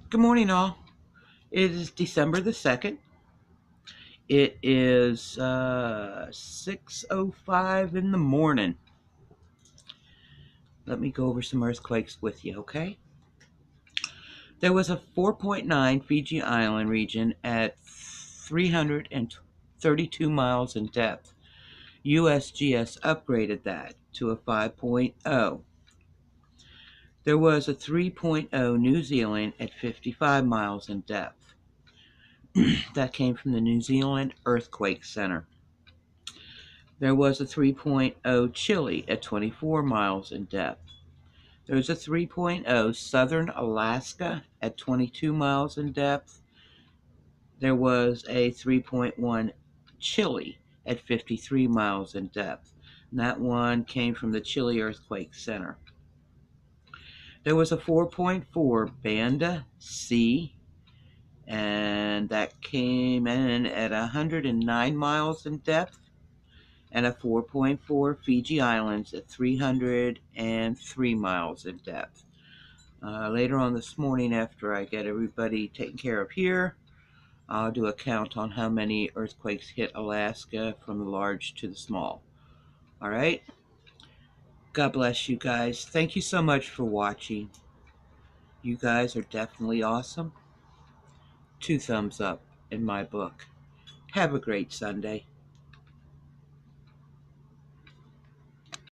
Good morning, all. It is December the 2nd. It is 6:05 in the morning. Let me go over some earthquakes with you, okay? There was a 4.9 Fiji Island region at 332 miles in depth. USGS upgraded that to a 5.0. There was a 3.0 New Zealand at 55 miles in depth. That came from the New Zealand Earthquake Center. There was a 3.0 Chile at 24 miles in depth. There was a 3.0 Southern Alaska at 22 miles in depth. There was a 3.1 Chile at 53 miles in depth. And that one came from the Chile Earthquake Center. There was a 4.4 Banda C, and that came in at 109 miles in depth. And a 4.4 Fiji Islands at 303 miles in depth. Later on this morning, after I get everybody taken care of here, I'll do a count on how many earthquakes hit Alaska from the large to the small. All right? God bless you guys. Thank you so much for watching. You guys are definitely awesome. 2 thumbs up in my book. Have a great Sunday.